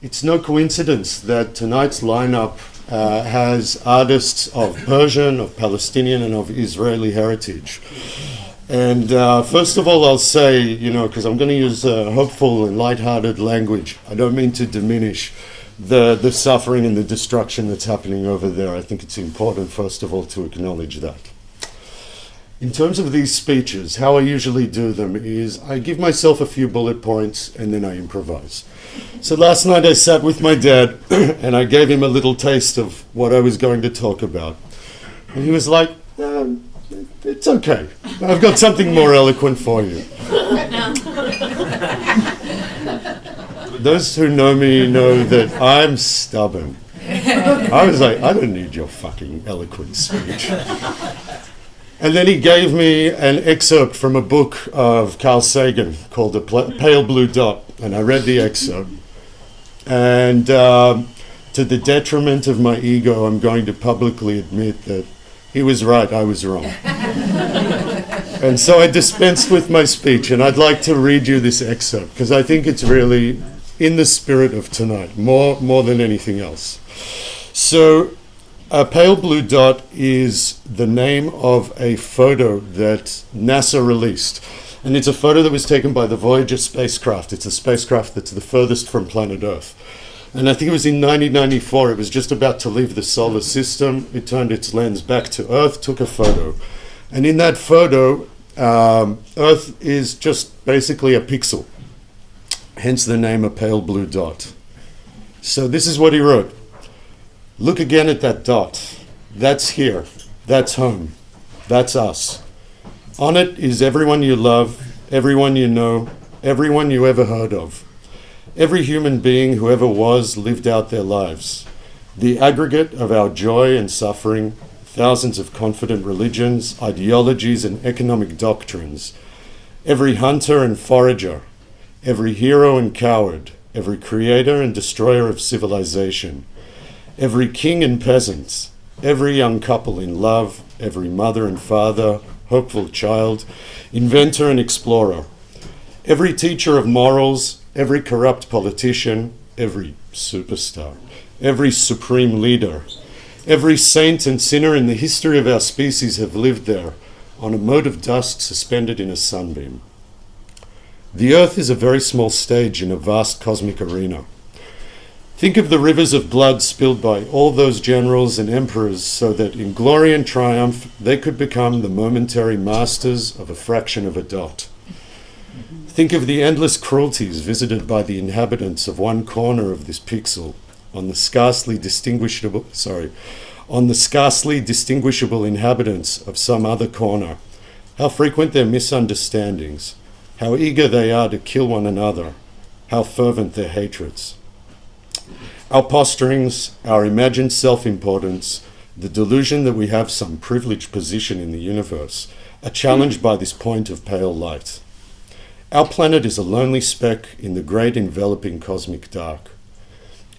It's no coincidence that tonight's lineup has artists of Persian, of Palestinian, and of Israeli heritage. And first of all, I'll say, because I'm going to use hopeful and lighthearted language, I don't mean to diminish the suffering and the destruction that's happening over there. I think it's important, first of all, to acknowledge that. In terms of these speeches, how I usually do them is I give myself a few bullet points and then I improvise. So last night I sat with my dad and I gave him a little taste of what I was going to talk about. And he was like, it's okay. I've got something more eloquent for you. Those who know me know that I'm stubborn. I was like, I don't need your fucking eloquent speech. And then he gave me an excerpt from a book of Carl Sagan called A Pale Blue Dot, and I read the excerpt. And to the detriment of my ego, I'm going to publicly admit that he was right, I was wrong. And so I dispensed with my speech, and I'd like to read you this excerpt, because I think it's really in the spirit of tonight, more than anything else. So, A Pale Blue Dot is the name of a photo that NASA released. And it's a photo that was taken by the Voyager spacecraft. It's a spacecraft that's the furthest from planet Earth. And I think it was in 1994. It was just about to leave the solar system. It turned its lens back to Earth, took a photo. And in that photo, Earth is just basically a pixel. Hence the name A Pale Blue Dot. So this is what he wrote. Look again at that dot. That's here. That's home. That's us. On it is everyone you love, everyone you know, everyone you ever heard of. Every human being who ever was lived out their lives. The aggregate of our joy and suffering, thousands of confident religions, ideologies, and economic doctrines. Every hunter and forager, every hero and coward, every creator and destroyer of civilization. Every king and peasant, every young couple in love, every mother and father, hopeful child, inventor and explorer, every teacher of morals, every corrupt politician, every superstar, every supreme leader, every saint and sinner in the history of our species have lived there on a mote of dust suspended in a sunbeam. The Earth is a very small stage in a vast cosmic arena. Think of the rivers of blood spilled by all those generals and emperors so that in glory and triumph they could become the momentary masters of a fraction of a dot. Think of the endless cruelties visited by the inhabitants of one corner of this pixel on the scarcely distinguishable inhabitants of some other corner. How frequent their misunderstandings, how eager they are to kill one another, how fervent their hatreds. Our posturings, our imagined self-importance, the delusion that we have some privileged position in the universe, are challenged by this point of pale light. Our planet is a lonely speck in the great enveloping cosmic dark.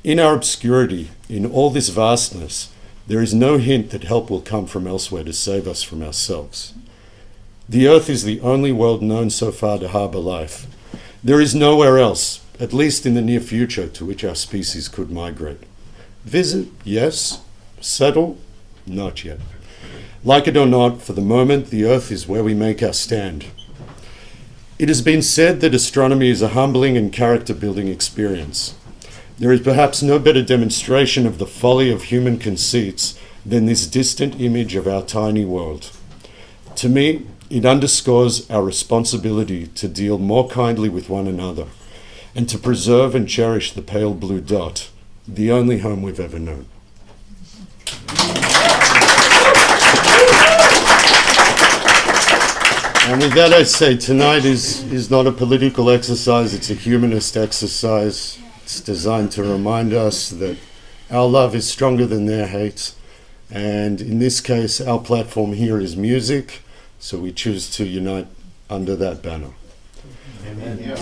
In our obscurity, in all this vastness, there is no hint that help will come from elsewhere to save us from ourselves. The Earth is the only world known so far to harbour life. There is nowhere else, at least in the near future, to which our species could migrate. Visit, yes. Settle, not yet. Like it or not, for the moment, the Earth is where we make our stand. It has been said that astronomy is a humbling and character-building experience. There is perhaps no better demonstration of the folly of human conceits than this distant image of our tiny world. To me, it underscores our responsibility to deal more kindly with one another, and to preserve and cherish the pale blue dot, the only home we've ever known. And with that I say, tonight is not a political exercise, it's a humanist exercise. It's designed to remind us that our love is stronger than their hate. And in this case, our platform here is music, so we choose to unite under that banner. Amen. Yeah.